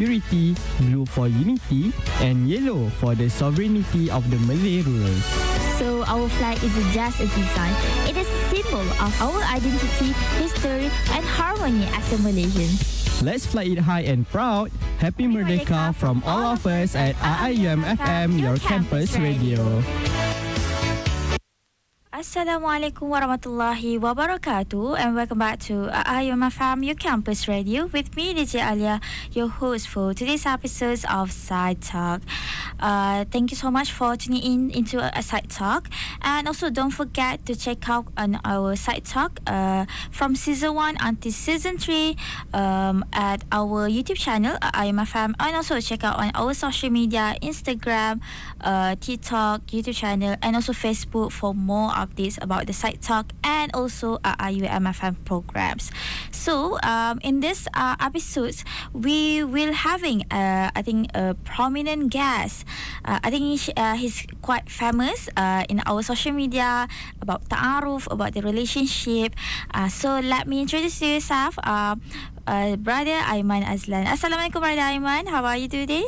purity, blue for unity, and yellow for the sovereignty of the Malay rulers. So our flag isn't just a design, it is a symbol of our identity, history, and harmony as a Malaysians. Let's fly it high and proud. Happy Merdeka from all of us at IIUM FM, your campus radio. Assalamualaikum warahmatullahi wabarakatuh, and welcome back to IIUM FM, your campus radio, with me DJ Aleeya, your host for today's episodes of PsychTalk. Thank you so much for tuning in into PsychTalk, and also don't forget to check out on our PsychTalk from season 1 until season 3 at our YouTube channel IIUM FM, and also check out on our social media, Instagram, TikTok, YouTube channel, and also Facebook for more updates about the PsychTalk and also IIUM FM programs. So in this episodes, we will having I think a prominent guest. I think he's quite famous in our social media about Taaruf, about the relationship. So let me introduce yourself, brother Aiman Azlan. Assalamualaikum, brother Aiman. How are you today?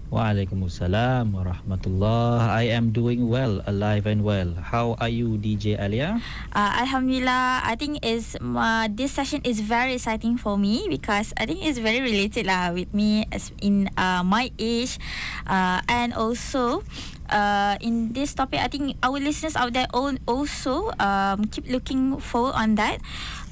Waalaikumsalam warahmatullah. I am doing well, alive and well. How are you, DJ Aleeya? Alhamdulillah. I think this session is very exciting for me because I think it's very related with me as in my age, and also in this topic, I think our listeners out there also keep looking forward on that.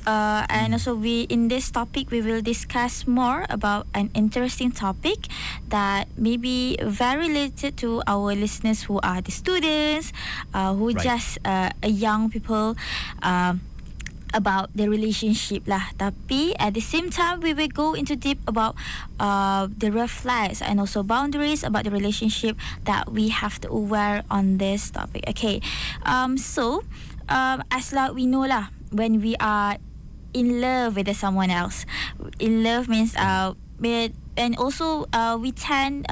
And also in this topic we will discuss more about an interesting topic that may be very related to our listeners who are the students, who Right. just a young people, about the relationship lah. Tapi at the same time we will go into deep about the red flags and also boundaries about the relationship that we have to aware on this topic. Okay, so as like we know lah, when we are in love with someone else, in love means and also we tend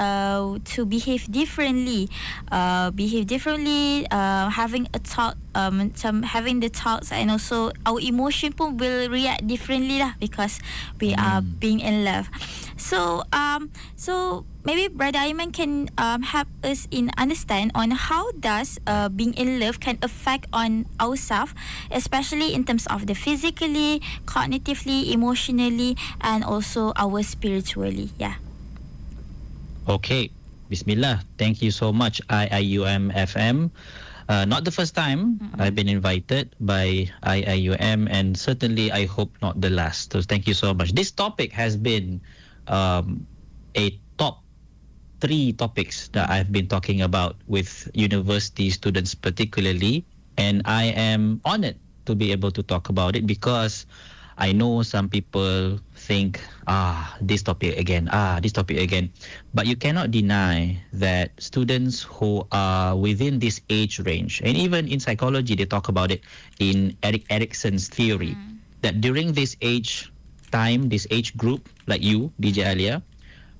to behave differently, having a thought, having the thoughts, and also our emotion pun will react differently lah because we are being in love. So maybe Brother Aiman can help us in understand on how does being in love can affect on ourselves, especially in terms of the physically, cognitively, emotionally, and also our spiritually. Yeah. Okay. Bismillah. Thank you so much, IIUM FM. Not the first time I've been invited by IIUM, and certainly I hope not the last. So thank you so much. This topic has been a top 3 topics that I've been talking about with university students particularly, and I am honored to be able to talk about it because I know some people think, this topic again, but you cannot deny that students who are within this age range, and even in psychology they talk about it in Erik Erikson's theory, that during this age time, this age group, like you, DJ Aleeya,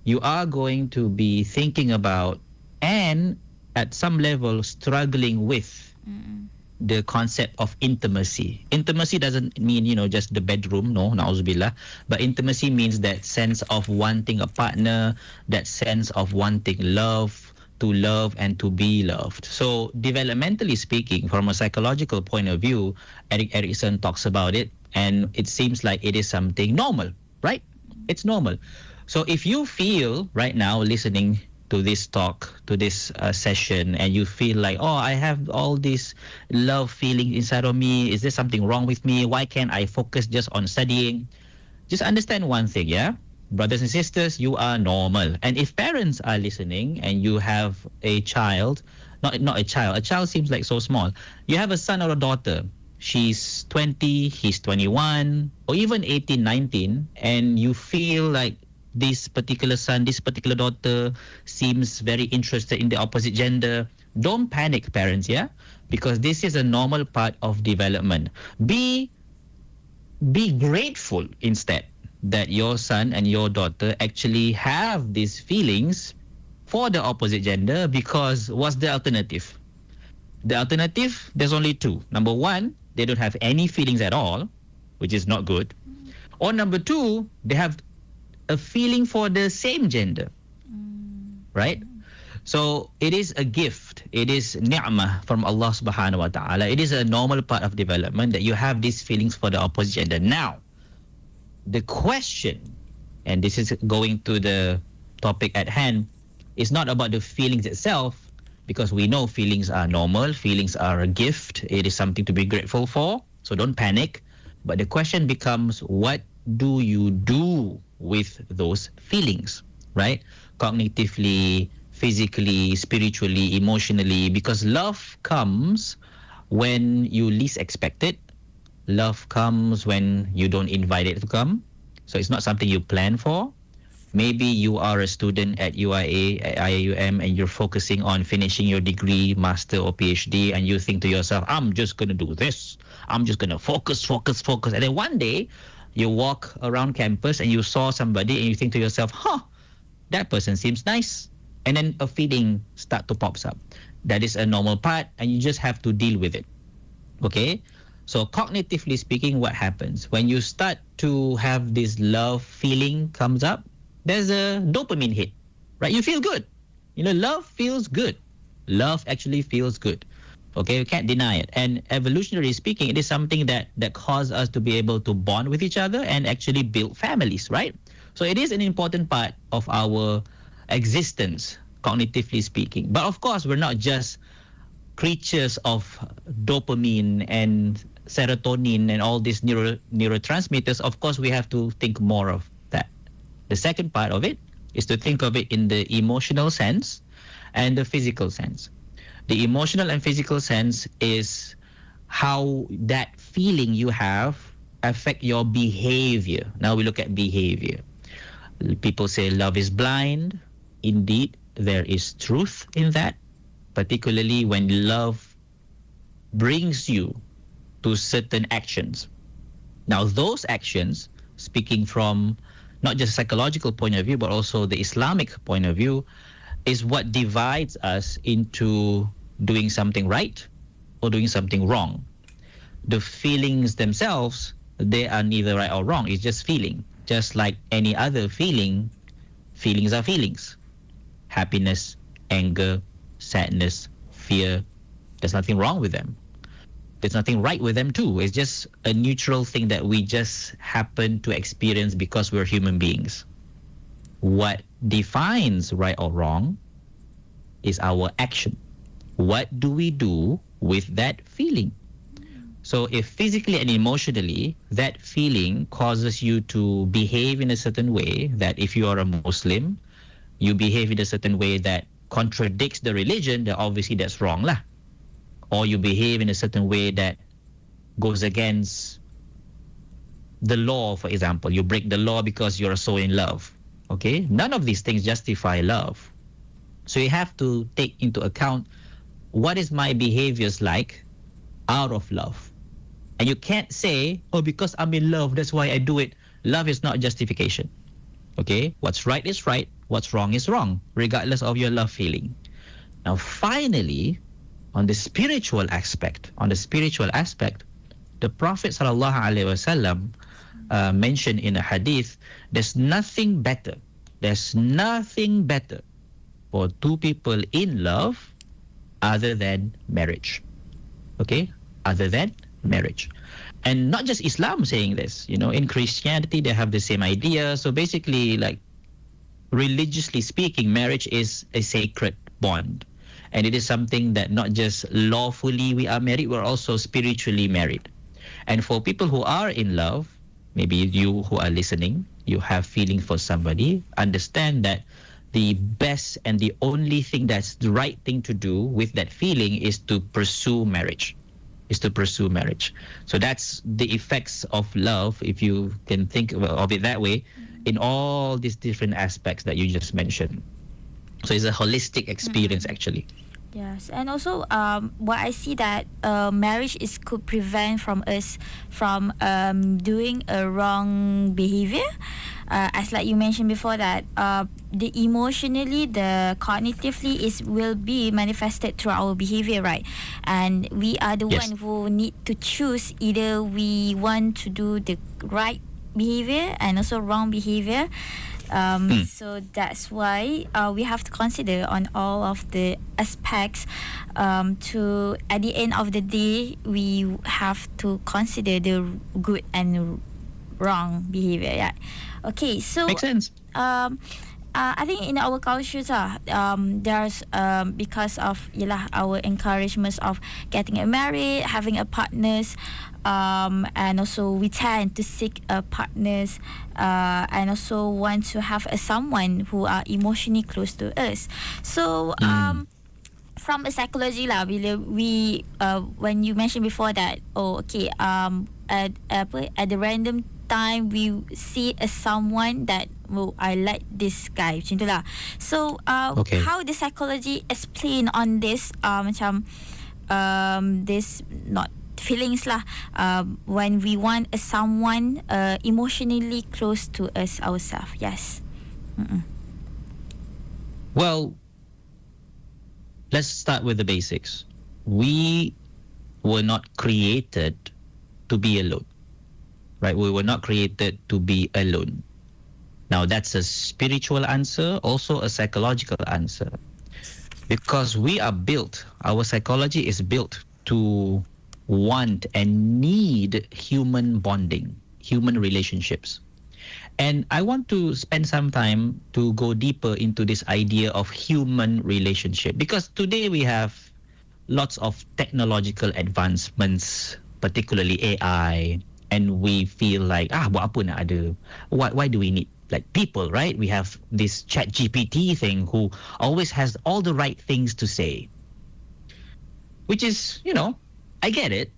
you are going to be thinking about and at some level struggling with the concept of intimacy. Intimacy doesn't mean, just the bedroom, no, na'uzubillah. But intimacy means that sense of wanting a partner, that sense of wanting love, to love and to be loved. So developmentally speaking, from a psychological point of view, Erik Erikson talks about it, and it seems like it is something normal, right? It's normal. So if you feel right now listening to this talk, to this session, and you feel like, I have all this love feeling inside of me, is there something wrong with me? Why can't I focus just on studying? Just understand one thing, yeah? Brothers and sisters, you are normal. And if parents are listening and you have a child, not a child seems like so small. You have a son or a daughter. She's 20, he's 21, or even 18, 19, and you feel like this particular son, this particular daughter seems very interested in the opposite gender. Don't panic, parents, yeah? Because this is a normal part of development. Be grateful instead that your son and your daughter actually have these feelings for the opposite gender, because what's the alternative? The alternative, there's only 2. Number 1, they don't have any feelings at all, which is not good. Or number 2, they have a feeling for the same gender, right? So it is a gift. It is ni'mah from Allah subhanahu wa ta'ala. It is a normal part of development that you have these feelings for the opposite gender. Now, the question, and this is going to the topic at hand, is not about the feelings itself, because we know feelings are normal, feelings are a gift, it is something to be grateful for, so don't panic. But the question becomes, what do you do with those feelings, right? Cognitively, physically, spiritually, emotionally, because love comes when you least expect it. Love comes when you don't invite it to come. So it's not something you plan for. Maybe you are a student at UIA, at IIUM, and you're focusing on finishing your degree, master or PhD, and you think to yourself, I'm just going to do this. I'm just going to focus. And then one day, you walk around campus and you saw somebody and you think to yourself, that person seems nice. And then a feeling start to pops up. That is a normal part, and you just have to deal with it. Okay? So cognitively speaking, what happens? When you start to have this love feeling comes up, there's a dopamine hit, right? You feel good. Love feels good. Love actually feels good. Okay, you can't deny it. And evolutionarily speaking, it is something that causes us to be able to bond with each other and actually build families, right? So it is an important part of our existence, cognitively speaking. But of course, we're not just creatures of dopamine and serotonin and all these neurotransmitters. Of course, we have to think more of that. The second part of it is to think of it in the emotional sense and the physical sense. The emotional and physical sense is how that feeling you have affect your behavior. Now we look at behavior. People say love is blind. Indeed, there is truth in that, particularly when love brings you to certain actions. Now, those actions, speaking from not just psychological point of view, but also the Islamic point of view, is what divides us into doing something right or doing something wrong. The feelings themselves, they are neither right or wrong. It's just feeling. Just like any other feeling, feelings are feelings. Happiness, anger, sadness, fear. There's nothing wrong with them. There's nothing right with them too. It's just a neutral thing that we just happen to experience because we're human beings. What defines right or wrong is our action. What do we do with that feeling? So if physically and emotionally that feeling causes you to behave in a certain way, that if you are a Muslim, you behave in a certain way that contradicts the religion, then obviously that's wrong lah. Or you behave in a certain way that goes against the law, for example. You break the law because you're so in love. Okay? None of these things justify love. So you have to take into account, what is my behaviors like out of love? And you can't say, because I'm in love, that's why I do it. Love is not justification. Okay? What's right is right. What's wrong is wrong, regardless of your love feeling. Now, finally, on the spiritual aspect, the Prophet ﷺ mentioned in a hadith, there's nothing better for two people in love other than marriage. Okay? Other than marriage. And not just Islam saying this, in Christianity, they have the same idea. So basically, like, religiously speaking, marriage is a sacred bond. And it is something that not just lawfully we are married, we're also spiritually married. And for people who are in love, maybe you who are listening, you have feeling for somebody, understand that the best and the only thing that's the right thing to do with that feeling is to pursue marriage. So that's the effects of love, if you can think of it that way, in all these different aspects that you just mentioned. So it's a holistic experience, actually. Yes, and also what I see that marriage could prevent from us from doing a wrong behavior, as like you mentioned before, that the emotionally, the cognitively will be manifested through our behavior, right? And we are the Yes. one who need to choose either we want to do the right behavior and also wrong behavior. So that's why we have to consider on all of the aspects. To at the end of the day, we have to consider the good and wrong behavior. Yeah. Okay. So Makes sense. I think in our cultures, there's because of our encouragements of getting married, having a partners, and also we tend to seek partners, and also want to have someone who are emotionally close to us. So from a psychology lah, bila we when you mentioned before that, at the random time we see someone that I like this guy macam tu lah. So how the psychology explain on this macam this not feelings lah, when we want someone emotionally close to us ourselves. Yes. Well, let's start with the basics. We were not created to be alone, right? We were not created to be alone. Now, that's a spiritual answer, also a psychological answer. Because we are built, our psychology is built to want and need human bonding, human relationships. And I want to spend some time to go deeper into this idea of human relationship, because today we have lots of technological advancements, particularly AI, and we feel like buat apa nak ada? Why do we need like people, right? We have this chat GPT thing who always has all the right things to say, which is, I get it.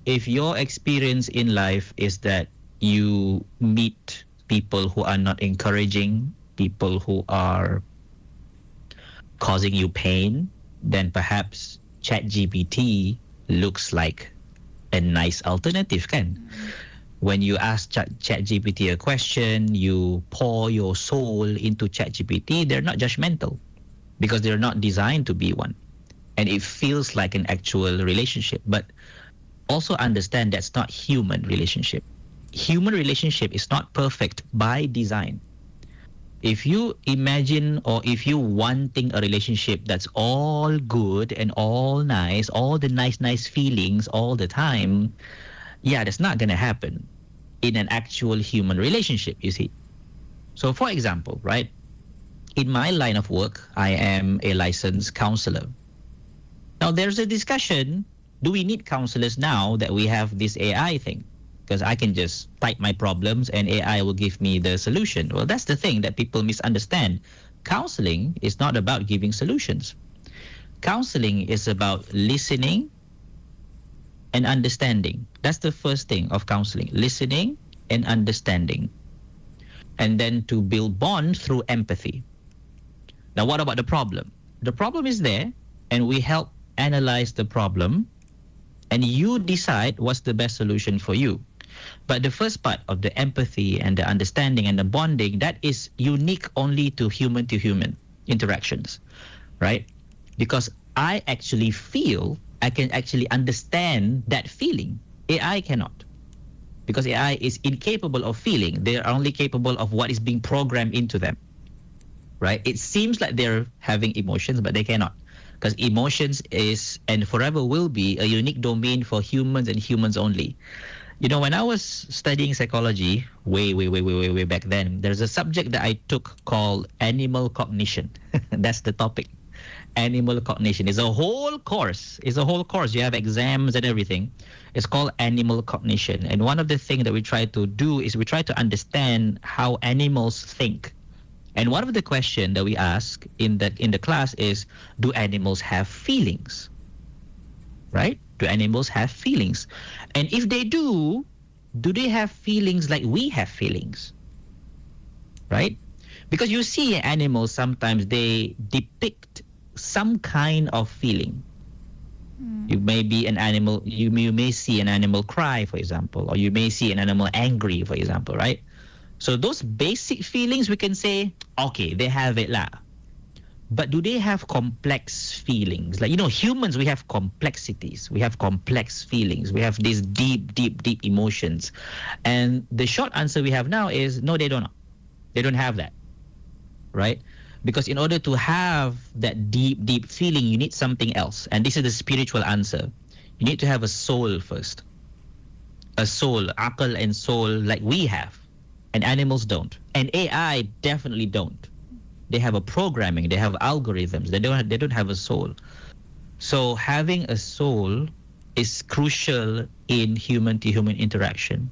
If your experience in life is that you meet people who are not encouraging, people who are causing you pain, then perhaps ChatGPT looks like a nice alternative, kan? When you ask ChatGPT a question, you pour your soul into ChatGPT, they're not judgmental because they're not designed to be one. And it feels like an actual relationship. But also understand that's not human relationship. Human relationship is not perfect by design. If you imagine or if you wanting a relationship that's all good and all nice, all the nice feelings all the time, that's not going to happen in an actual human relationship, you see. So for example, right, in my line of work, I am a licensed counselor. Now there's a discussion, do we need counselors now that we have this AI thing? Because I can just type my problems and AI will give me the solution. Well, that's the thing that people misunderstand. Counseling is not about giving solutions. Counseling is about listening and understanding. That's the first thing of counseling, listening and understanding. And then to build bond through empathy. Now, what about the problem? The problem is there, and we help analyze the problem, and you decide what's the best solution for you. But the first part of the empathy and the understanding and the bonding, that is unique only to human interactions, right? Because I actually feel, I can actually understand that feeling. AI cannot. Because AI is incapable of feeling. They are only capable of what is being programmed into them, right? It seems like they're having emotions, but they cannot. Because emotions is and forever will be a unique domain for humans and humans only. When I was studying psychology way back then, there's a subject that I took called animal cognition. That's the topic. Animal cognition is a whole course. You have exams and everything. It's called animal cognition. And one of the things that we try to do is we try to understand how animals think. And one of the questions that we ask in the class is, do animals have feelings? Right? Do animals have feelings? And if they do they have feelings like we have feelings? Right? Because you see animals, sometimes they depict some kind of feeling. You may be an animal, you may see an animal cry, for example, or you may see an animal angry, for example, right? So those basic feelings, we can say, okay, they have it lah. But do they have complex feelings? Like, humans, we have complexities. We have complex feelings. We have these deep emotions. And the short answer we have now is, no, they don't. They don't have that, right? Because in order to have that deep feeling, you need something else. And this is the spiritual answer. You need to have a soul first. A soul, aql and soul like we have. And animals don't. And AI definitely don't. They have a programming, they have algorithms. They don't have a soul. So having a soul is crucial in human-to-human interaction.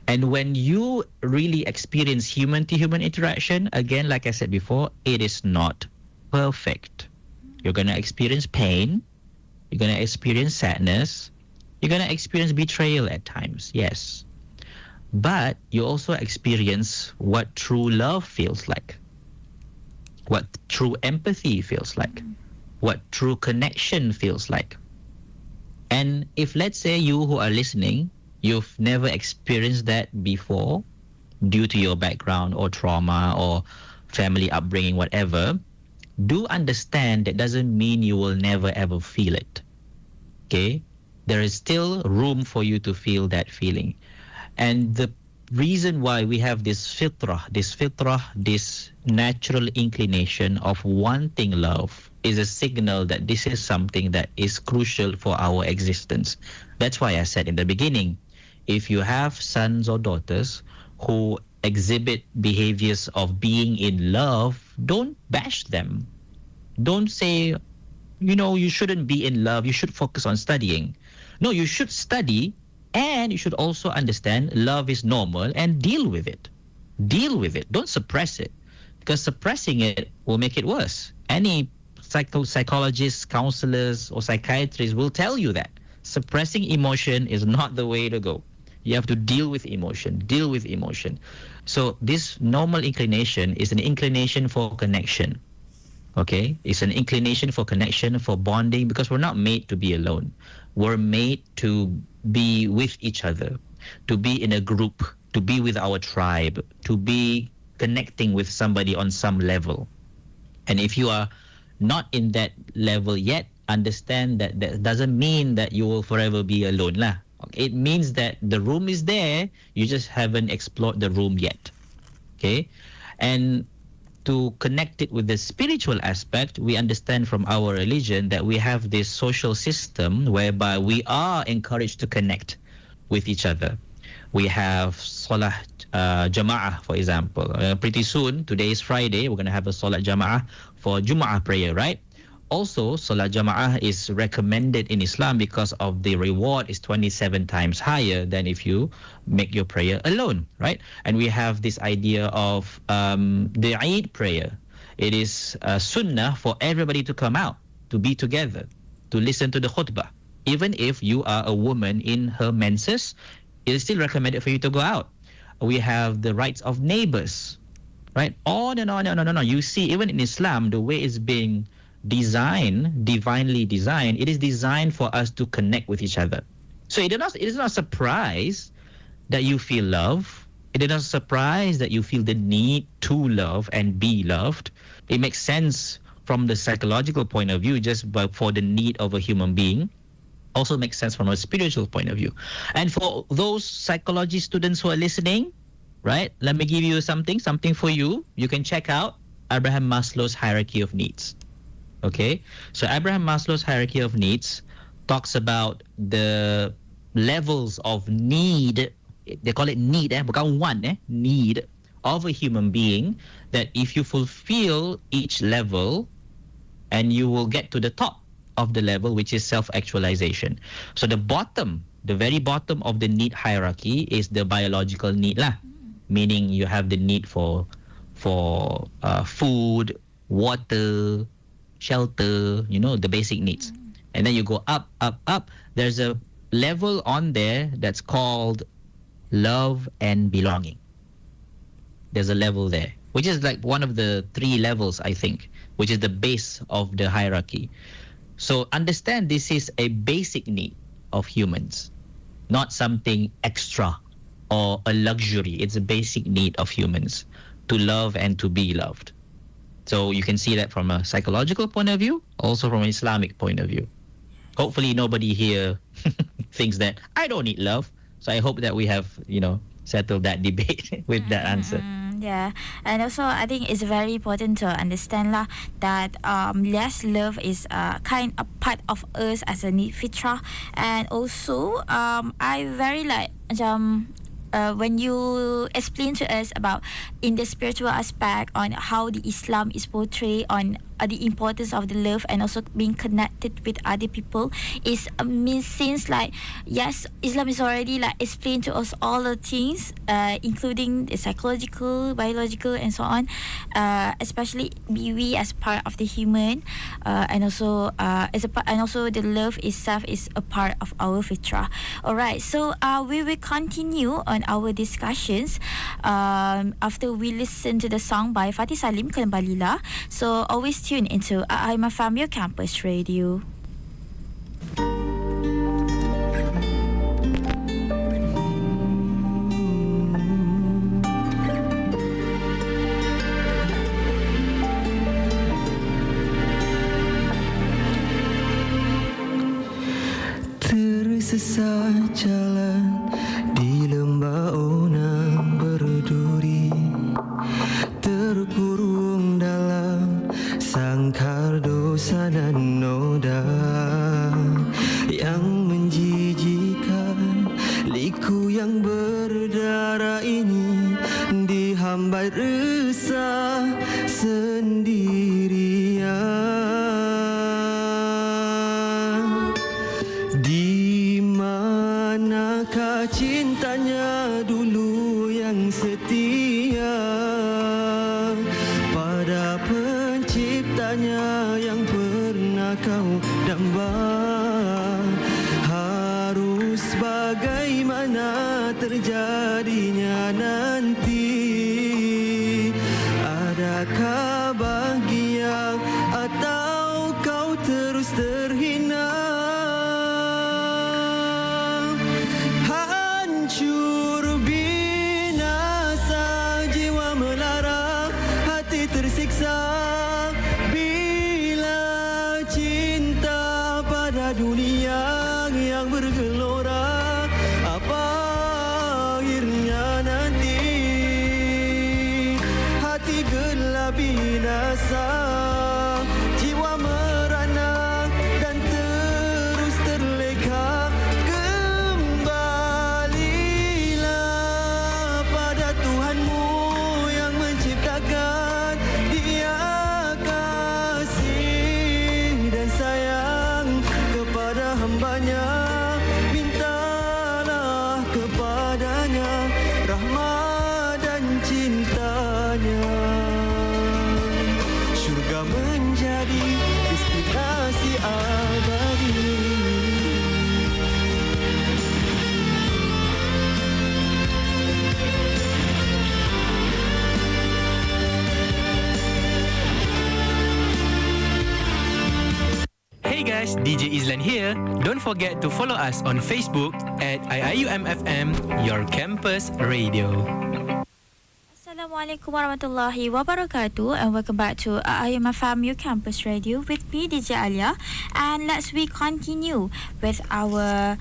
And when you really experience human-to-human interaction, again, like I said before, it is not perfect. You're going to experience pain. You're going to experience sadness. You're going to experience betrayal at times, yes. But you also experience what true love feels like, what true empathy feels like, what true connection feels like. And if, let's say, you who are listening, you've never experienced that before due to your background or trauma or family upbringing, whatever, do understand that doesn't mean you will never ever feel it. Okay? There is still room for you to feel that feeling. And the reason why we have this fitrah, this natural inclination of wanting love is a signal that this is something that is crucial for our existence. That's why I said in the beginning, if you have sons or daughters who exhibit behaviors of being in love, don't bash them. Don't say, you shouldn't be in love. You should focus on studying. No, you should study, and you should also understand love is normal and deal with it. Deal with it. Don't suppress it, because suppressing it will make it worse. Any psychologists, counselors, or psychiatrists will tell you that suppressing emotion is not the way to go. You have to deal with emotion. So this normal inclination is an inclination for connection. Okay? It's an inclination for connection, for bonding, because we're not made to be alone. We're made to be with each other, to be in a group, to be with our tribe, to be connecting with somebody on some level. And if you are not in that level yet, understand that that doesn't mean that you will forever be alone lah. It means that the room is there, you just haven't explored the room yet. Okay? And to connect it with the spiritual aspect, we understand from our religion that we have this social system whereby we are encouraged to connect with each other. We have Salah Jama'ah, for example. Pretty soon, today is Friday, we're going to have a Salat Jama'ah for Jum'ah prayer, right? Also, Salat Jama'ah is recommended in Islam because of the reward is 27 times higher than if you make your prayer alone, right? And we have this idea of the Eid prayer. It is sunnah for everybody to come out, to be together, to listen to the khutbah. Even if you are a woman in her menses, it is still recommended for you to go out. We have the rights of neighbors, right? On and on and on and on. You see, even in Islam, the way it's being designed, divinely designed, it is designed for us to connect with each other. So it is not a surprise that you feel love. It is not a surprise that you feel the need to love and be loved. It makes sense from the psychological point of view, just for the need of a human being. Also makes sense from a spiritual point of view. And for those psychology students who are listening, right, let me give you something for you. You can check out Abraham Maslow's hierarchy of needs. Okay, so Abraham Maslow's hierarchy of needs talks about the levels of need. They call it need, bukan want, need of a human being, that if you fulfill each level, and you will get to the top of the level, which is self-actualization. So the very bottom of the need hierarchy is the biological need lah, meaning you have the need for food, water, shelter, the basic needs. And then you go up. There's a level on there that's called love and belonging. There's a level there, which is like one of the 3 levels, I think, which is the base of the hierarchy. So understand, this is a basic need of humans, not something extra or a luxury. It's a basic need of humans to love and to be loved. So you can see that from a psychological point of view, also from an Islamic point of view. Hopefully nobody here thinks that I don't need love. So I hope that we have, settled that debate with that answer. Yeah, and also I think it's very important to understand lah that yes, love is kind of part of us as a fitrah, and also I very like when you explain to us about in the spiritual aspect on how the Islam is portrayed on the importance of the love and also being connected with other people is means since like yes, Islam is already like explained to us all the things including the psychological, biological and so on, especially we as part of the human, and also and also the love itself is a part of our fitrah. Alright, so we will continue on our discussions after we listen to the song by Fatih Salim, Kembalilah. So always tune into Aiman Azlan, your campus radio. Tersesat jalan di lembah onang berduri, terkurung dalam sangkar dosa dan noda yang menjijikan. Liku yang berdarah ini dihambat resah sendirian. Di manakah cintanya dulu yang setia pada penciptanya yang pernah kau damba? Harus bagaimana terjadinya nanti? Adakah bahagia atau kau terus terhina? Hancur binasa, jiwa melara, hati tersiksa bila cinta pada dunia yang bergelora. Apa akhirnya nanti? Hati gelap binasa, jiwa merana dan terus terleka. Kembalilah pada Tuhanmu yang menciptakan. Dia kasih dan sayang kepada hambanya. Mintalah kepadanya rahmat dan cintanya. Syurga menjadi destinasi abadi. Hey guys, DJ Izlan here. Don't forget to follow us on Facebook at IIUMFM, your campus radio. Assalamualaikum warahmatullahi wabarakatuh, and welcome back to Aiman Azlan, your campus radio with me DJ Aleeya, and let's we continue with our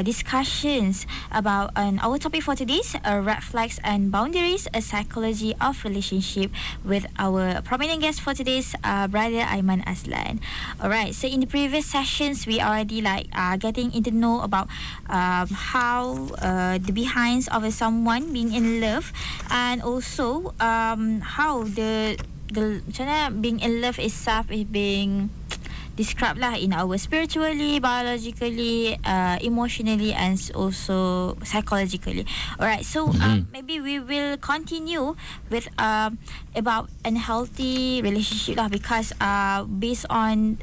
discussions about our topic for today's red flags and boundaries, a psychology of relationship, with our prominent guest for today's brother Aiman Azlan. Alright, so in the previous sessions we already like getting into know about how the behinds of someone being in love, and also how the macam mana being in love itself is being described lah in our spiritually, biologically, emotionally and also psychologically. Alright, so maybe we will continue with about unhealthy relationship lah, because based on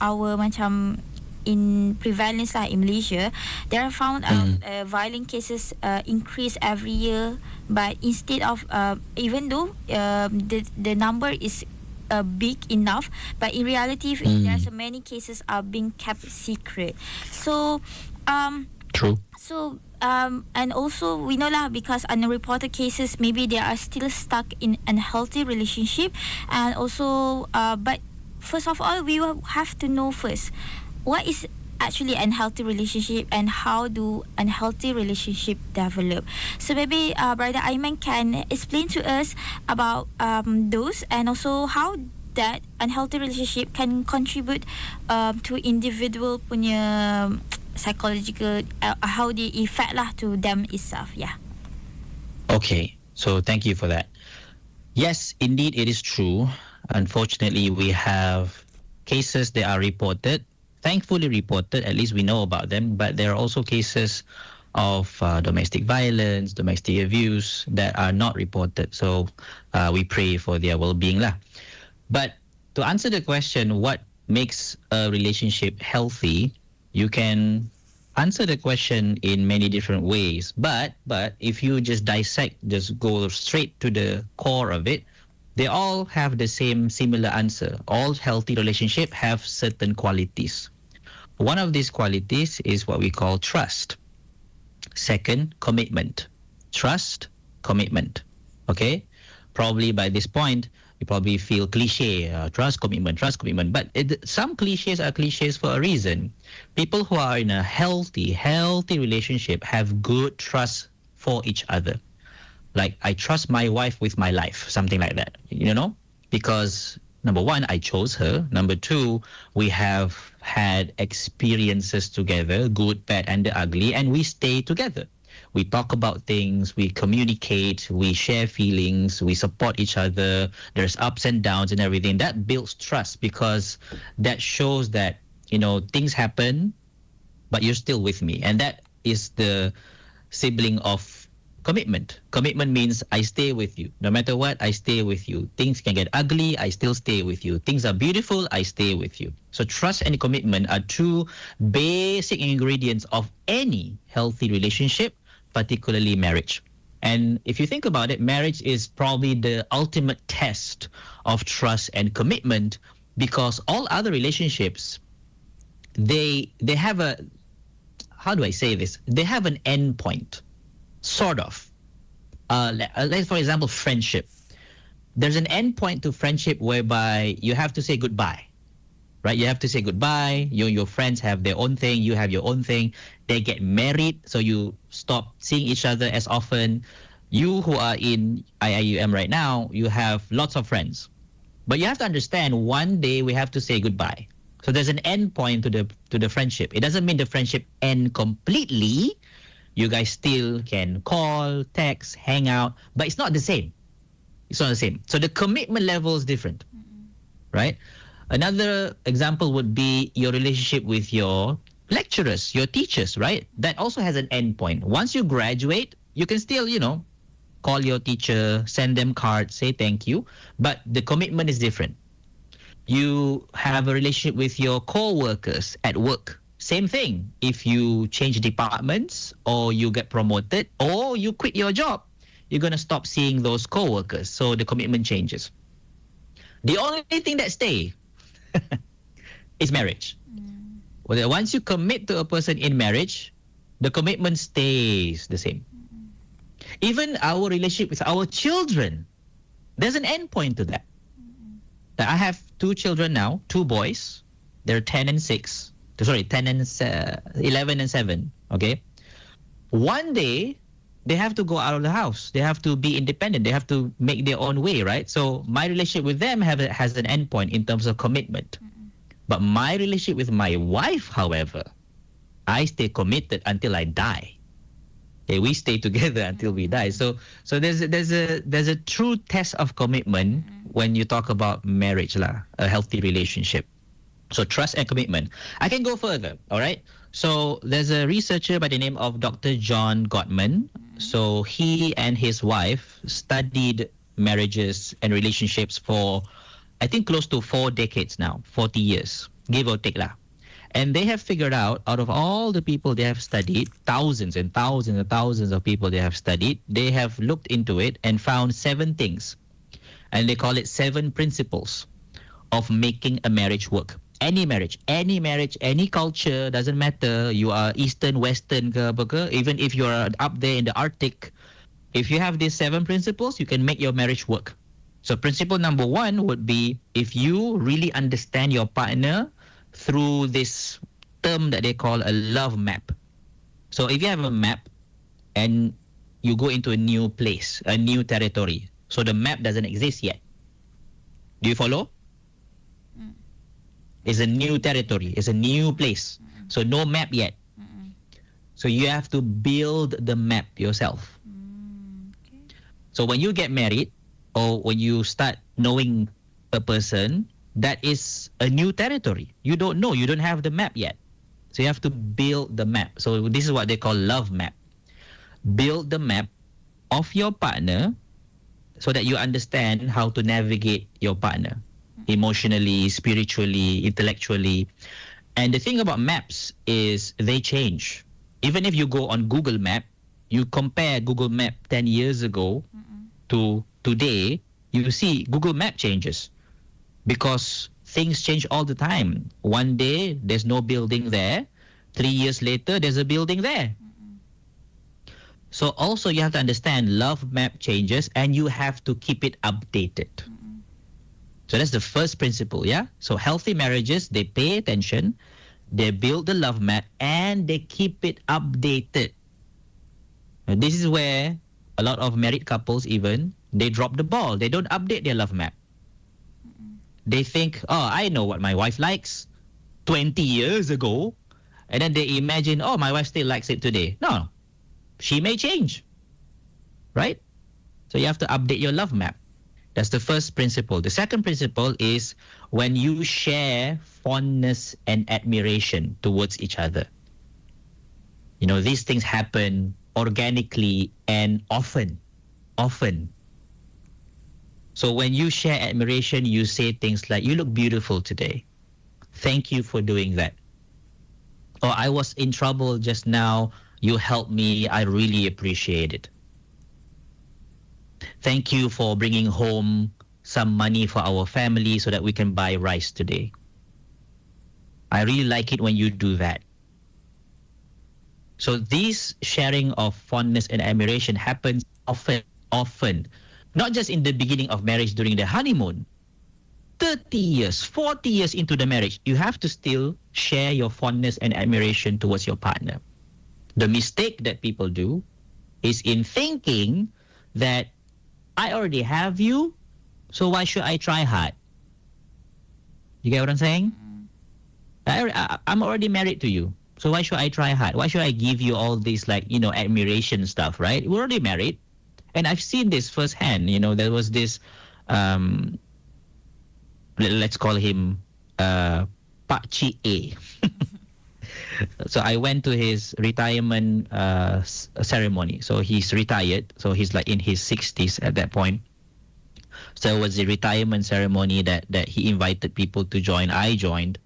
our macam in prevalence lah in Malaysia, there are found violent cases increase every year, but instead of even though the number is big enough, but in reality there are so many cases are being kept secret. So True. so and also we know lah, because unreported cases maybe they are still stuck in unhealthy relationship, and also but first of all we will have to know first what is actually unhealthy relationship and how do unhealthy relationship develop? So maybe Brother Aiman can explain to us about those, and also how that unhealthy relationship can contribute to individual punya psychological, how they effect lah to them itself. Yeah. Okay, so thank you for that. Yes, indeed, it is true. Unfortunately, we have cases that are reported, thankfully reported, at least we know about them, but there are also cases of domestic violence, domestic abuse that are not reported. So we pray for their well-being lah. But to answer the question, what makes a relationship healthy, you can answer the question in many different ways. But if you just dissect, just go straight to the core of it, they all have the similar answer. All healthy relationships have certain qualities. One of these qualities is what we call trust. Second, commitment. Trust, commitment. Okay? Probably by this point, you probably feel cliche, trust, commitment, but some cliches are cliches for a reason. People who are in a healthy relationship have good trust for each other. Like, I trust my wife with my life, something like that, because number one, I chose her. Number two, we have had experiences together, good, bad, and the ugly, and we stay together. We talk about things, we communicate, we share feelings, we support each other. There's ups and downs and everything. That builds trust, because that shows that, things happen, but you're still with me. And that is the sibling of commitment. Commitment means I stay with you. No matter what, I stay with you. Things can get ugly, I still stay with you. Things are beautiful, I stay with you. So trust and commitment are two basic ingredients of any healthy relationship, particularly marriage. And if you think about it, marriage is probably the ultimate test of trust and commitment, because all other relationships, they have a, how do I say this? They have an end point, sort of. Like for example, friendship. There's an end point to friendship whereby you have to say goodbye. Right? You have to say goodbye. Your friends have their own thing. You have your own thing. They get married, so you stop seeing each other as often. You who are in IIUM right now, you have lots of friends. But you have to understand, one day we have to say goodbye. So there's an end point to the friendship. It doesn't mean the friendship end completely. You guys still can call, text, hang out, but it's not the same. It's not the same. So the commitment level is different, right? Another example would be your relationship with your lecturers, your teachers, right? That also has an end point. Once you graduate, you can still, call your teacher, send them cards, say thank you, but the commitment is different. You have a relationship with your co-workers at work. Same thing. If you change departments, or you get promoted, or you quit your job, you're going to stop seeing those co-workers. So the commitment changes. The only thing that stays is marriage. Well, once you commit to a person in marriage, the commitment stays the same. Even our relationship with our children, there's an end point to that. I have two children now, two boys. They're 10 and 6. Sorry, 10 and 11 and 7. Okay. One day, they have to go out of the house. They have to be independent. They have to make their own way, right? So my relationship with them has an end point in terms of commitment. But my relationship with my wife, however, I stay committed until I die. Okay, we stay together until we die. So there's a true test of commitment when you talk about marriage lah, a healthy relationship. So trust and commitment. I can go further, all right? So there's a researcher by the name of Dr. John Gottman. So he and his wife studied marriages and relationships for, I think, close to 4 decades now, 40 years, give or take lah. And they have figured out of all the people they have studied, thousands and thousands and thousands of people they have studied, they have looked into it and found 7 things. And they call it 7 principles of making a marriage work. Any marriage, any culture, doesn't matter. You are Eastern, Western, even if you are up there in the Arctic. If you have these 7 principles, you can make your marriage work. So principle number 1 would be, if you really understand your partner through this term that they call a love map. So if you have a map and you go into a new place, a new territory, so the map doesn't exist yet. Do you follow? It's a new territory. It's a new place. So no map yet. So you have to build the map yourself. Okay. So when you get married or when you start knowing a person, that is a new territory. You don't know. You don't have the map yet. So you have to build the map. So this is what they call love map. Build the map of your partner so that you understand how to navigate your partner emotionally, spiritually, intellectually. And the thing about maps is they change. Even if you go on Google Map, you compare Google Map 10 years ago to today, you see Google Map changes because things change all the time. One day, there's no building there. 3 years later, there's a building there. So also you have to understand love map changes and you have to keep it updated. So that's the first principle, yeah? So healthy marriages, they pay attention, they build the love map, and they keep it updated. And this is where a lot of married couples even, they drop the ball. They don't update their love map. They think, oh, I know what my wife likes 20 years ago. And then they imagine, oh, my wife still likes it today. No, she may change, right? So you have to update your love map. That's the first principle. The second principle is when you share fondness and admiration towards each other. You know, these things happen organically and often. So when you share admiration, you say things like, you look beautiful today. Thank you for doing that. Or I was in trouble just now. You helped me. I really appreciate it. Thank you for bringing home some money for our family so that we can buy rice today. I really like it when you do that. So this sharing of fondness and admiration happens often. Not just in the beginning of marriage during the honeymoon. 30 years, 40 years into the marriage, you have to still share your fondness and admiration towards your partner. The mistake that people do is in thinking that I already have you, so why should I try hard? You get what I'm saying? I'm already married to you, so why should I try hard? Why should I give you all this, like, you know, admiration stuff, right? We're already married. And I've seen this firsthand. You know, there was this, let's call him Pak Cik A. So I went to his retirement ceremony. So he's retired. So he's like in his 60s at that point. So it was a retirement ceremony that he invited people to join. I joined.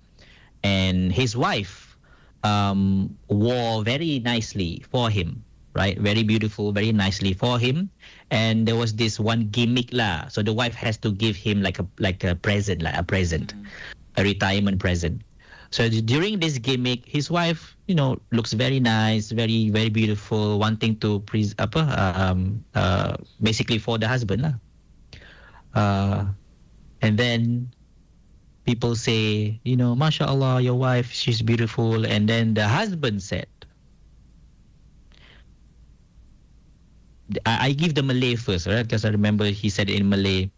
And his wife wore very nicely for him. Right, very beautiful, very nicely for him, and there was this one gimmick lah. So the wife has to give him like a present, a retirement present. So during this gimmick, his wife, you know, looks very nice, very very beautiful, wanting to basically for the husband lah. And then people say, you know, MashaAllah, your wife, she's beautiful, and then the husband said. I give the Malay first, right? Because I remember he said it in Malay.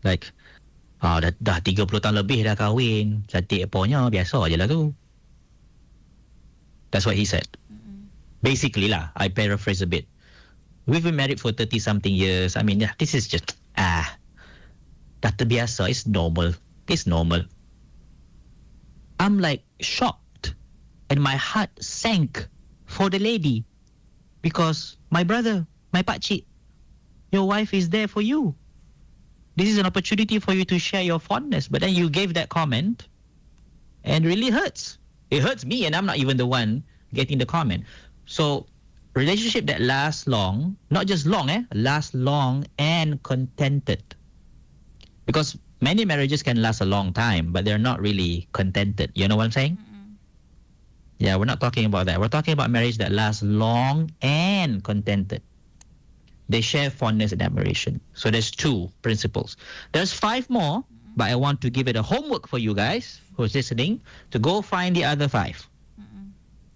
Like, dah 30 tahun lebih dah kahwin. Cantik apanya, biasa je lah tu. That's what he said. Basically lah, I paraphrase a bit. We've been married for 30-something years. I mean, yeah, this is just, dah terbiasa. It's normal. It's normal. I'm like shocked. And my heart sank for the lady. Because my brother, my pakcik, your wife is there for you. This is an opportunity for you to share your fondness. But then you gave that comment and it really hurts. It hurts me and I'm not even the one getting the comment. So relationship that lasts long, not just long, lasts long and contented. Because many marriages can last a long time, but they're not really contented. You know what I'm saying? Yeah, we're not talking about that. We're talking about marriage that lasts long and contented. They share fondness and admiration. So there's 2 principles. There's 5 more, but I want to give it a homework for you guys who's listening to go find the other 5.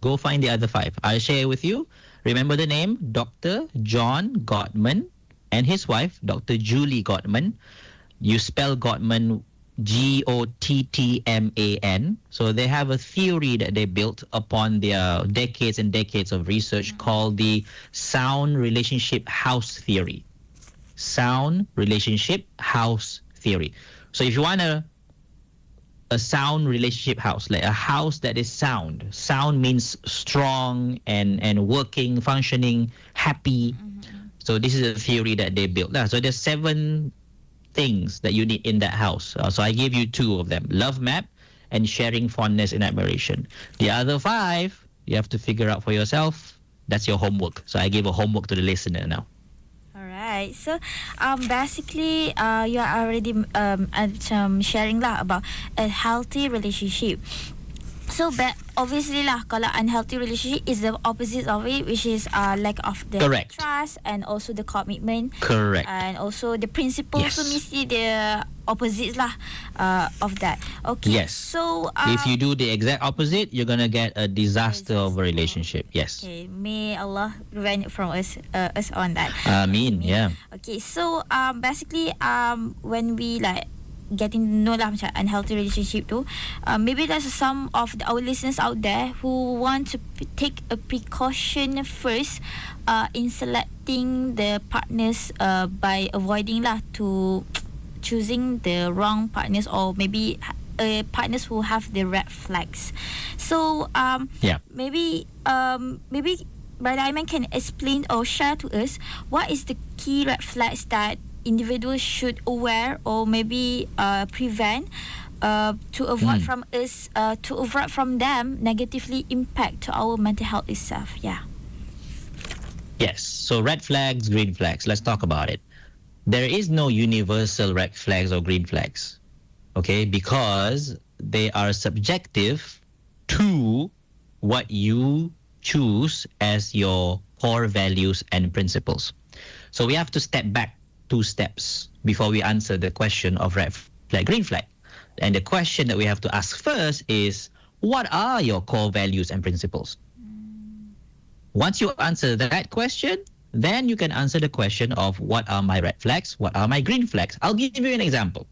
Go find the other 5. I'll share with you. Remember the name, Dr. John Gottman and his wife, Dr. Julie Gottman. You spell Gottman Gottman. So they have a theory that they built upon their decades and decades of research called the sound relationship house theory. Sound relationship house theory. So if you want a sound relationship house, like a house that is sound. Sound means strong and working, functioning, happy. So this is a theory that they built. So there's 7 things that you need in that house. So I gave you 2 of them: love map and sharing fondness and admiration. The other 5, you have to figure out for yourself. That's your homework. So I gave a homework to the listener now. Alright, so basically you are already sharing lah about a healthy relationship. So obviously lah, kalau unhealthy relationship is the opposite of it, which is lack of the Correct. trust and also the commitment. Correct. And also the principles. Yes. So mesti the opposites lah of that. Okay. Yes. So If you do the exact opposite, you're gonna get a disaster of a relationship. Yes. okay, may Allah prevent it from us on that. Ameen. Yeah. Okay, so basically when we like getting to know lah macam unhealthy relationship tu, maybe there's some of our listeners out there who want to take a precaution first in selecting the partners by avoiding lah to choosing the wrong partners, or maybe partners who have the red flags. So maybe Brother Aiman can explain or share to us what is the key red flags that individuals should aware or maybe prevent to avoid from us, to avoid from them negatively impact to our mental health itself. Yeah. Yes. So red flags, green flags. Let's talk about it. There is no universal red flags or green flags, okay? Because they are subjective to what you choose as your core values and principles. So we have to step back 2 steps before we answer the question of red flag, green flag. And the question that we have to ask first is, what are your core values and principles? Once you answer that question, then you can answer the question of what are my red flags, what are my green flags. I'll give you an example.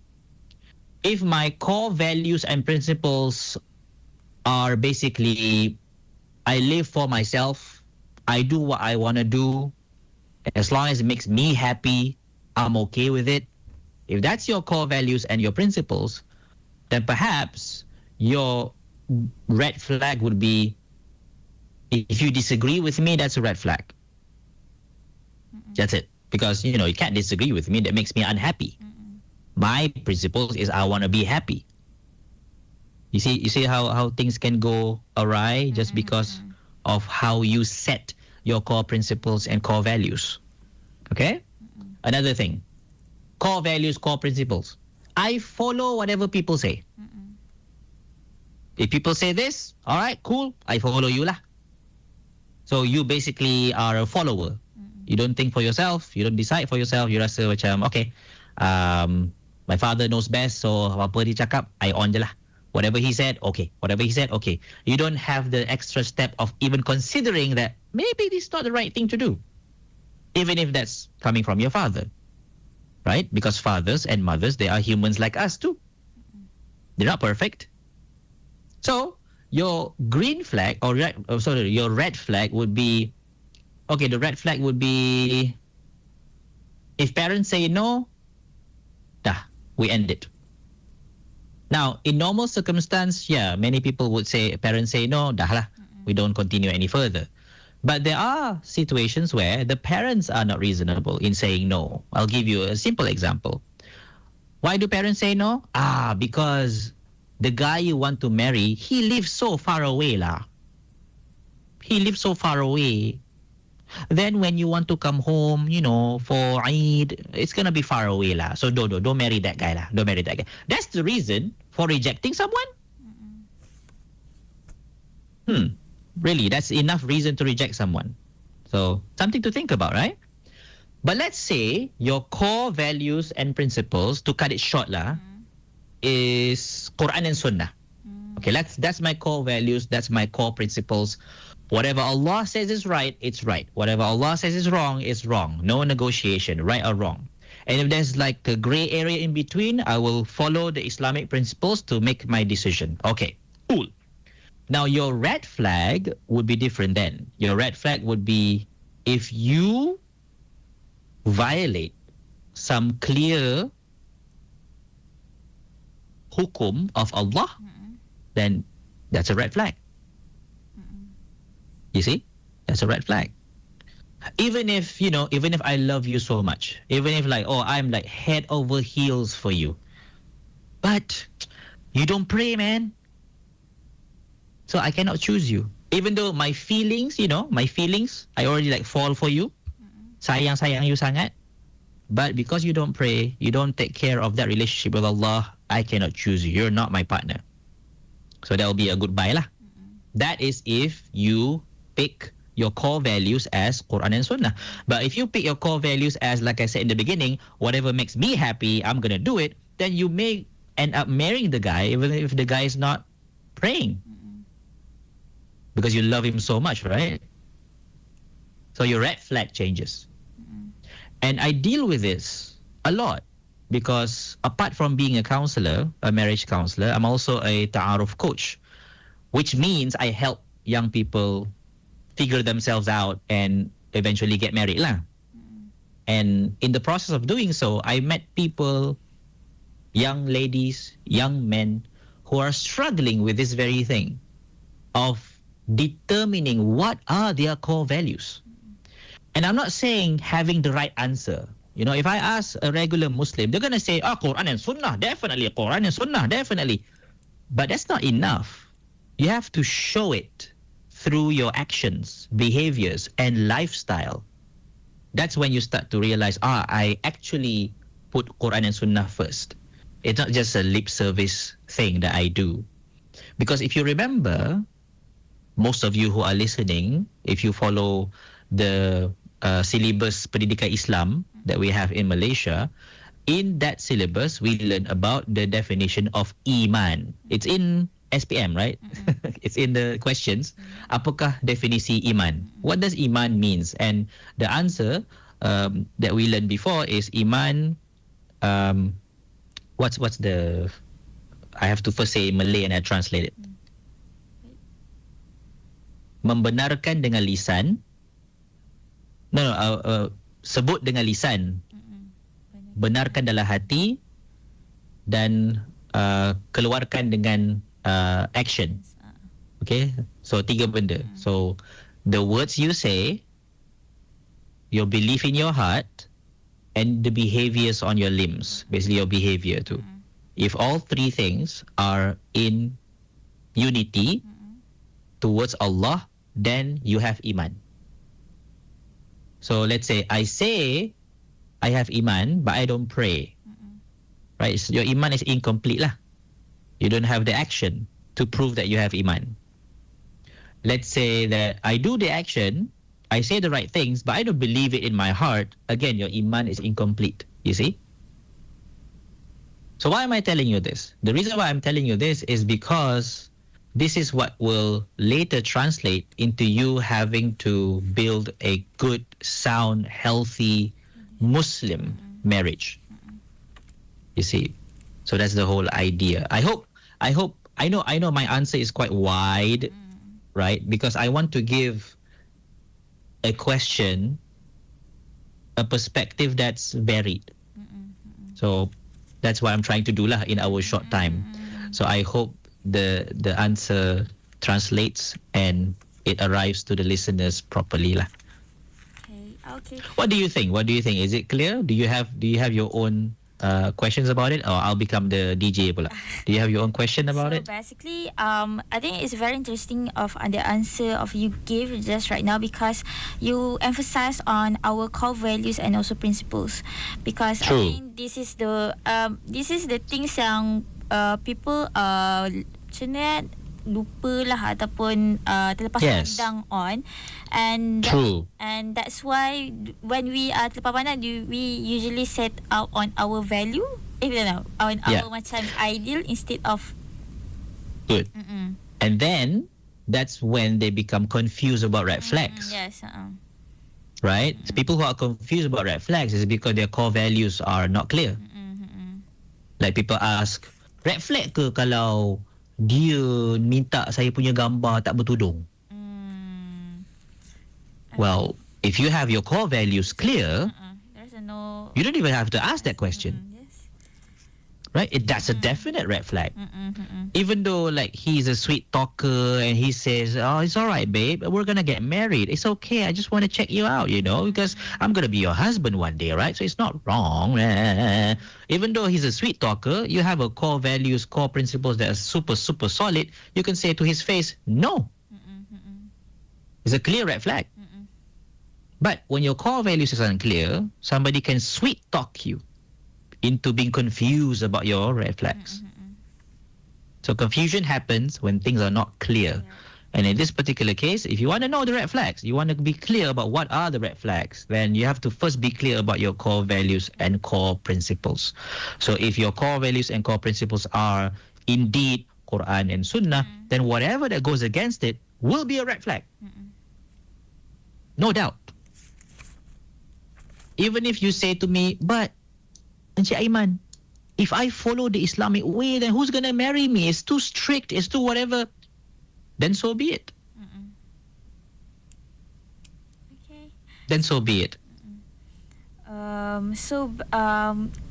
If my core values and principles are basically, I live for myself, I do what I want to do, as long as it makes me happy, I'm okay with it. If that's your core values and your principles, then perhaps your red flag would be, if you disagree with me, that's a red flag. That's it. Because, you can't disagree with me. That makes me unhappy. My principles is I want to be happy. You see how things can go awry just because of how you set your core principles and core values. Okay? Another thing. Core values, core principles. I follow whatever people say. If people say this, all right, cool, I follow you lah. So you basically are a follower. You don't think for yourself, you don't decide for yourself, you rasa macam, okay, my father knows best, so apa dia cakap, I on je lah. Whatever he said, okay. Whatever he said, okay. You don't have the extra step of even considering that maybe this is not the right thing to do. Even if that's coming from your father. Right? Because fathers and mothers, they are humans like us too. They're not perfect. So, your green flag, your red flag would be, okay, the red flag would be, if parents say no, we end it. Now, in normal circumstance, many people would say, parents say no, dah lah, we don't continue any further. But there are situations where the parents are not reasonable in saying no. I'll give you a simple example. Why do parents say no? Because the guy you want to marry, he lives so far away lah. He lives so far away. Then when you want to come home, for Eid, it's going to be far away lah. So don't marry that guy lah. Don't marry that guy. That's the reason for rejecting someone? Really, that's enough reason to reject someone. So something to think about, right? But let's say your core values and principles, to cut it short lah, is Quran and Sunnah. Okay, that's my core values. That's my core principles. Whatever Allah says is right, it's right. Whatever Allah says is wrong, it's wrong. No negotiation, right or wrong. And if there's like a gray area in between, I will follow the Islamic principles to make my decision. Okay, cool. Now, your red flag would be different then. Your red flag would be if you violate some clear hukum of Allah, then that's a red flag. You see? That's a red flag. Even if I love you so much, even if like, oh, I'm like head over heels for you, but you don't pray, man. So I cannot choose you. Even though my feelings, I already like fall for you. Sayang you sangat. But because you don't pray, you don't take care of that relationship with Allah, I cannot choose you. You're not my partner. So that will be a goodbye lah. That is if you pick your core values as Quran and Sunnah. But if you pick your core values as, like I said in the beginning, whatever makes me happy, I'm going to do it, then you may end up marrying the guy even if the guy is not praying. Because you love him so much, right? So your red flag changes. And I deal with this a lot because apart from being a counselor, a marriage counselor, I'm also a Taaruf coach, which means I help young people figure themselves out and eventually get married lah. And in the process of doing so, I met people, young ladies, young men, who are struggling with this very thing of determining what are their core values. And I'm not saying having the right answer. If I ask a regular Muslim, they're going to say, Quran and Sunnah, definitely. Quran and Sunnah, definitely. But that's not enough. You have to show it through your actions, behaviors, and lifestyle. That's when you start to realize, I actually put Quran and Sunnah first. It's not just a lip service thing that I do. Because if you remember, most of you who are listening, if you follow the syllabus Pendidikan Islam that we have in Malaysia, in that syllabus, we learn about the definition of iman. It's in SPM, right? It's in the questions. Apakah definisi iman? What does iman means? And the answer that we learned before is iman. What's the? I have to first say Malay and I translate it. Membenarkan dengan lisan. Sebut dengan lisan, benarkan dalam hati, dan keluarkan dengan action. Okay, so 3 benda. So the words you say, your belief in your heart, and the behaviors on your limbs, basically your behavior too. If all 3 things are in unity towards Allah, then you have iman. So let's say I have iman, but I don't pray. Right? So your iman is incomplete lah. You don't have the action to prove that you have iman. Let's say that I do the action, I say the right things, but I don't believe it in my heart. Again, your iman is incomplete. You see? So why am I telling you this? The reason why I'm telling you this is because this is what will later translate into you having to build a good, sound, healthy Muslim marriage. You see? So that's the whole idea. I know my answer is quite wide, right? Because I want to give a question a perspective that's varied. So that's what I'm trying to do lah in our short time. So I hope the answer translates and it arrives to the listeners properly lah. Okay. What do you think? Is it clear? Do you have your own questions about it, or I'll become the DJ pula? Do you have your own question about it? So basically, I think it's very interesting of the answer of you gave just right now, because you emphasize on our core values and also principles. Because True. I think this is the things yang people macam lupa lah ataupun terlepas pandang on, and True. and that's why when we are terlepas pandang, we usually set out on our value on Yeah. our macam ideal instead of Good. And then that's when they become confused about red flags. yes. Right? So people who are confused about red flags is because their core values are not clear. Like people ask, red flag ke kalau dia minta saya punya gambar tak bertudung? Well, if you have your core values clear, There's a no. you don't even have to ask that question. Yes. Right? That's a definite red flag. Even though like he's a sweet talker and he says, oh, it's all right, babe, we're gonna get married. It's okay. I just want to check you out, because I'm gonna be your husband one day, right? So it's not wrong. Even though he's a sweet talker, you have a core values, core principles that are super, super solid. You can say to his face, no. It's a clear red flag. But when your core values is unclear, somebody can sweet talk you into being confused about your red flags. So confusion happens when things are not clear. And in this particular case, if you want to know the red flags, you want to be clear about what are the red flags, then you have to first be clear about your core values and core principles. So if your core values and core principles are indeed Quran and Sunnah, then whatever that goes against it will be a red flag. No doubt. Even if you say to me, but Encik Aiman, if I follow the Islamic way, then who's going to marry me? It's too strict, it's too whatever. Then so be it. Okay. Then so be it.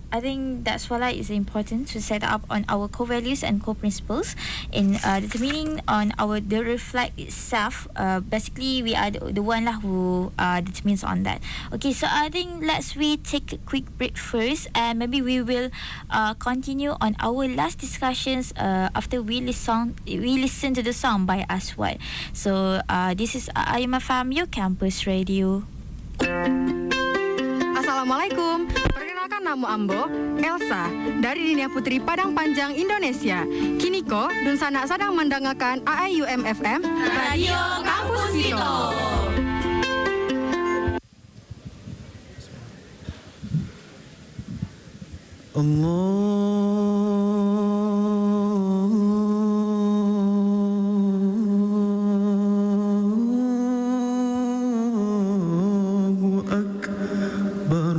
I think that's why it's important to set up on our core values and core principles in determining on the reflect itself. Basically, we are the one lah who determines on that. Okay, so I think we take a quick break first, and maybe we will continue on our last discussions after we listen to the song by Aswad. So this is Aiman Azlan, your campus radio. Assalamualaikum. Perkenalkan nama Ambo, Elsa, dari Dinia Putri Padang Panjang, Indonesia. Kiniko, Dun Sanak sedang mendengarkan AIUM FM, Radio Kampus Sito. Allahu Akbar.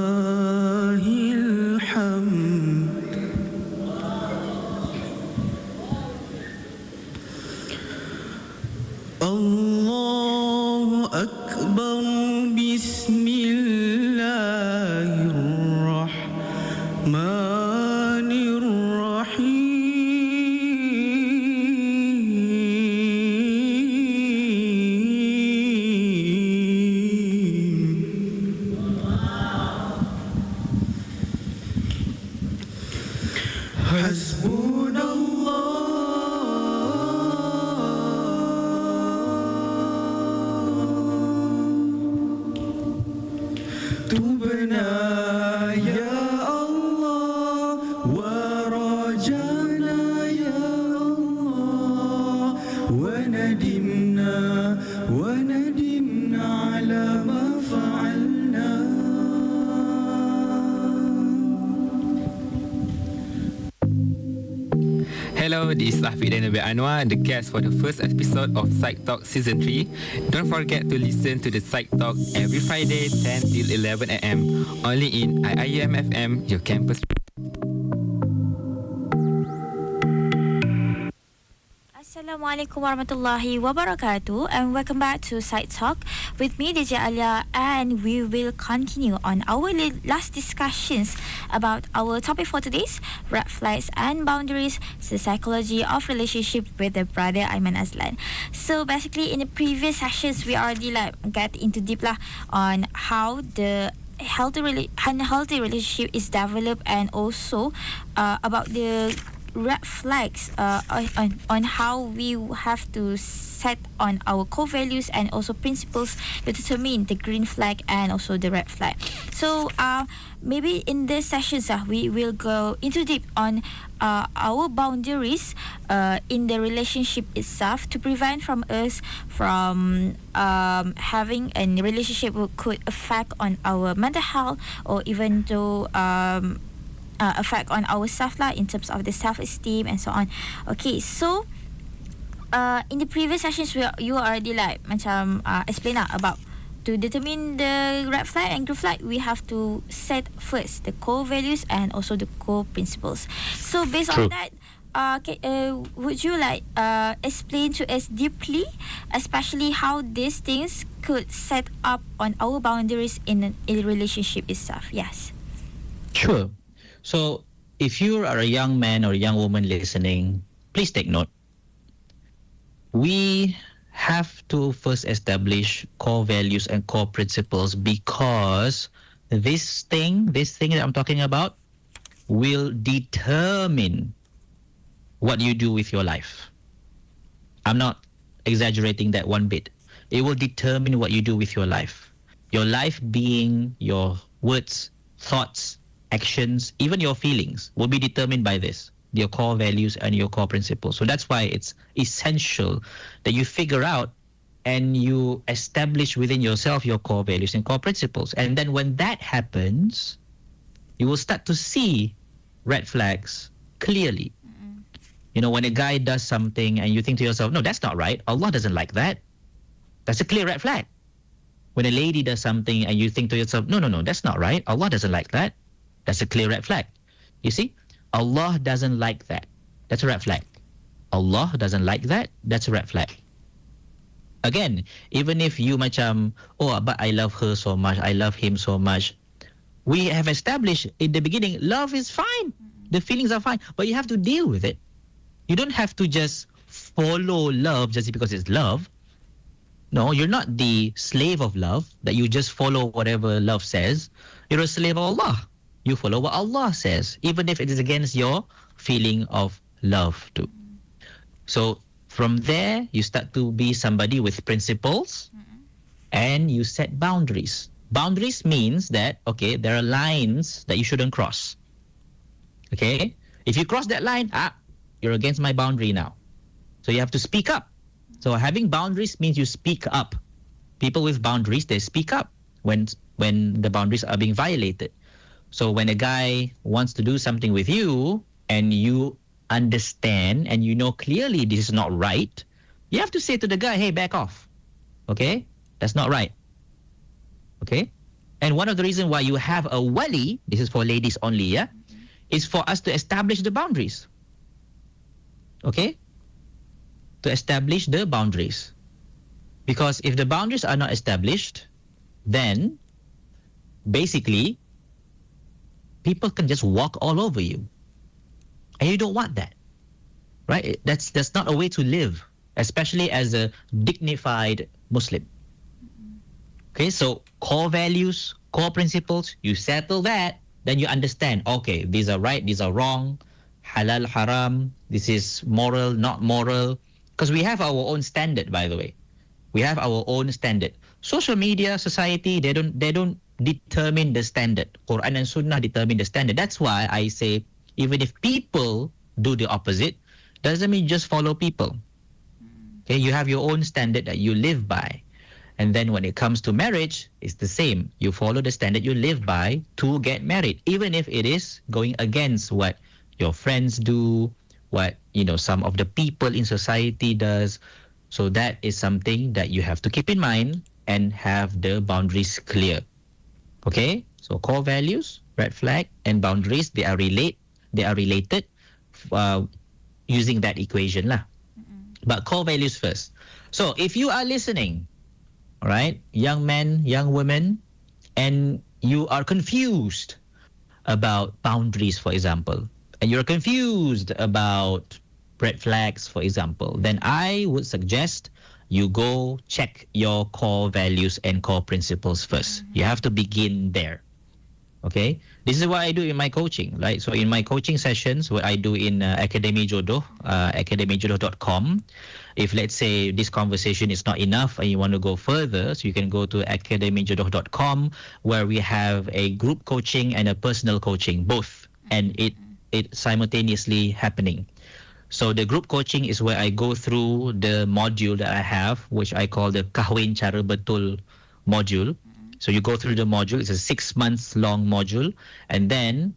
Walillahil hamd. Allahu Akbar. Bismillahirrahmanirrahim. Tubna ya Allah wa rajana ya Allah wa nadimna ala ma fa'alna. Hello, this is Afiq dan Nabil Anwar, the guest for the first episode of PsychTalk Season 3. Don't forget to listen to the PsychTalk every Friday 10 till 11 a.m. only in IIUM FM, your campus. Assalamualaikum warahmatullahi wabarakatuh, and welcome back to PsychTalk with me, DJ Aleeya, and we will continue on our last discussions about our topic for today's red flags and boundaries, the psychology of relationship with the brother Aiman Azlan. So basically, in the previous sessions, we already get into deep on how the unhealthy relationship is developed, and also about the red flags on how we have to set on our core values and also principles to determine the green flag and also the red flag. So maybe in this sessions we will go into deep on our boundaries in the relationship itself to prevent from us from having a relationship that could affect on our mental health or even to effect on ourselves lah in terms of the self-esteem and so on. Okay, so in the previous sessions you already like macam explain lah about to determine the red flag and green flag, we have to set first the core values and also the core principles. So based True. on that, would you like explain to us deeply, especially how these things could set up on our boundaries in a relationship itself? Yes. Sure. So if you are a young man or a young woman listening, please take note. We have to first establish core values and core principles because this thing that I'm talking about will determine what you do with your life. I'm not exaggerating that one bit. It will determine what you do with your life. Your life being your words, thoughts, actions, even your feelings will be determined by this, your core values and your core principles. So that's why it's essential that you figure out and you establish within yourself your core values and core principles. And then when that happens, you will start to see red flags clearly. You know, when a guy does something and you think to yourself, no, that's not right. Allah doesn't like that. That's a clear red flag. When a lady does something and you think to yourself, no, that's not right. Allah doesn't like that. That's a clear red flag. You see? Allah doesn't like that. That's a red flag. Allah doesn't like that. That's a red flag. Again, even if you macam, oh, but I love her so much, I love him so much. We have established in the beginning, love is fine. The feelings are fine, but you have to deal with it. You don't have to just follow love just because it's love. No, you're not the slave of love, that you just follow whatever love says. You're a slave of Allah. You follow what Allah says, even if it is against your feeling of love too. So from there, you start to be somebody with principles and you set boundaries. Boundaries means that, okay, there are lines that you shouldn't cross. Okay? If you cross that line, you're against my boundary now. So you have to speak up. So having boundaries means you speak up. People with boundaries, they speak up when the boundaries are being violated. So when a guy wants to do something with you and you understand and you know clearly this is not right, you have to say to the guy, hey, back off. Okay? That's not right. Okay? And one of the reasons why you have a wali, this is for ladies only, yeah, is for us to establish the boundaries. Okay? To establish the boundaries. Because if the boundaries are not established, then basically people can just walk all over you. And you don't want that. Right? That's not a way to live, especially as a dignified Muslim. Okay, so core values, core principles, you settle that, then you understand, okay, these are right, these are wrong, halal, haram, this is moral, not moral. Because we have our own standard, by the way. We have our own standard. Social media, society, they don't determine the standard. Quran and Sunnah determine the standard. That's why I say, even if people do the opposite, doesn't mean just follow people. Okay, you have your own standard that you live by. And then when it comes to marriage, it's the same. You follow the standard you live by to get married, even if it is going against what your friends do, what, you know, some of the people in society does. So that is something that you have to keep in mind and have the boundaries clear. Okay? So core values, red flag, and boundaries, they are related using that equation lah. But core values first. So if you are listening, all right, young men, young women, and you are confused about boundaries, for example, and you're confused about red flags, for example, then I would suggest you go check your core values and core principles first. You have to begin there. Okay? This is what I do in my coaching, right? So in my coaching sessions, what I do in Academy Jodoh, academyjodoh.com. If let's say this conversation is not enough and you want to go further, so you can go to academyjodoh.com, where we have a group coaching and a personal coaching, both, and it simultaneously happening. So the group coaching is where I go through the module that I have, which I call the Kahwin Cara Betul module. So you go through the module. It's a 6 months long module, and then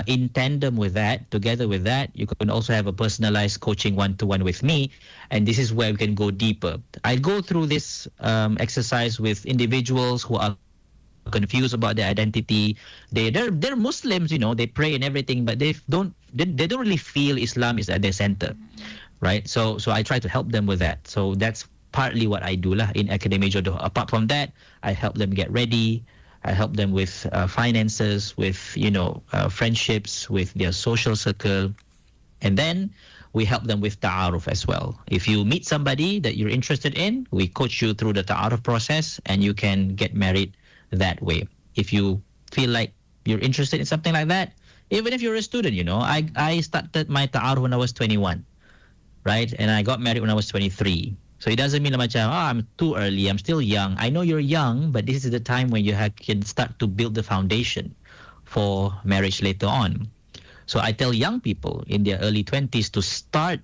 in tandem with that, together with that, you can also have a personalized coaching one-to-one with me, and this is where we can go deeper. I go through this exercise with individuals who are confused about their identity. They're Muslims, they pray and everything, but they don't really feel Islam is at their center, right? So I try to help them with that. So that's partly what I do lah in Academy Jodoh. Apart from that, I help them get ready. I help them with finances, with friendships, with their social circle, and then we help them with Taaruf as well. If you meet somebody that you're interested in, we coach you through the Taaruf process, and you can get married that way. If you feel like you're interested in something like that, even if you're a student, I started my Taaruf when I was 21, right? And I got married when I was 23. So it doesn't mean macam, I'm too early, I'm still young. I know you're young, but this is the time when you can start to build the foundation for marriage later on. So I tell young people in their early 20s to start,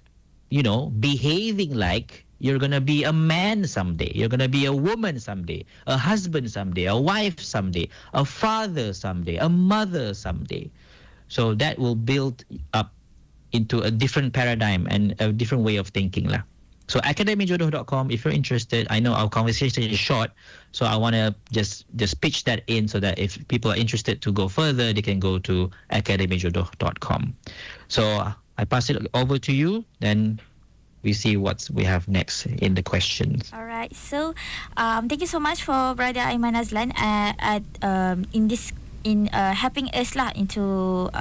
behaving like you're going to be a man someday. You're going to be a woman someday, a husband someday, a wife someday, a father someday, a mother someday. So that will build up into a different paradigm and a different way of thinking lah. So academyjodoh.com, if you're interested, I know our conversation is short, so I want to just pitch that in so that if people are interested to go further, they can go to academyjodoh.com. So I pass it over to you, then we see what we have next in the questions. All right. So, thank you so much for Brother Aiman Azlan in helping us into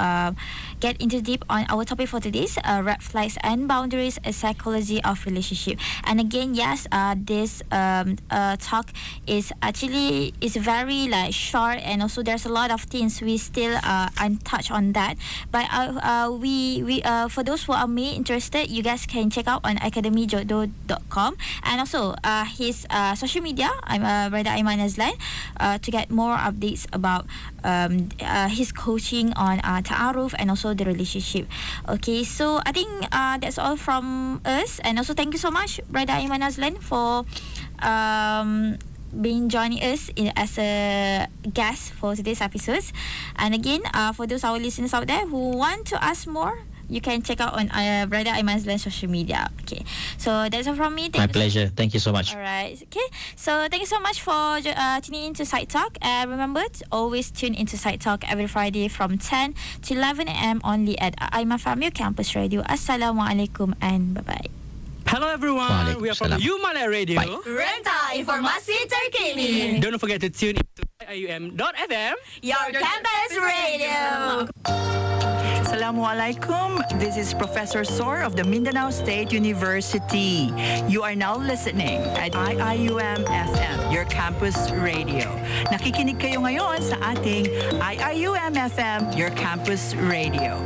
get into deep on our topic for today's red flags and boundaries, a psychology of relationship. And again, yes, this talk is very short, and also there's a lot of things we still untouched on that. But we for those who are interested, you guys can check out on academyjodoh.com, and also his social media. I'm Brother Aiman Azlan to get more updates about his coaching on Taaruf and also the relationship. Okay, so I think that's all from us, and also thank you so much, Brother Aiman Azlan, for being joining us as a guest for today's episodes. And again, for those our listeners out there who want to ask more, you can check out on Brother Aiman Azlan's social media. Okay, so that's all from me. My pleasure. Thank you so much. All right. Okay, so thank you so much for tuning into PsychTalk. Remember to always tune into PsychTalk every Friday from 10 to 11 a.m. only at Aiman Azlan Campus Radio. Assalamualaikum and bye-bye. Hello everyone, we are from Umalai Radio. Bye. Renta informasi terkini. Don't forget to tune into IUM.FM, Your campus radio. Assalamualaikum. This is Professor Sor of the Mindanao State University. You are now listening at IIUM FM, your campus radio. Nakikinig kayo ngayon sa ating IIUM FM, your campus radio.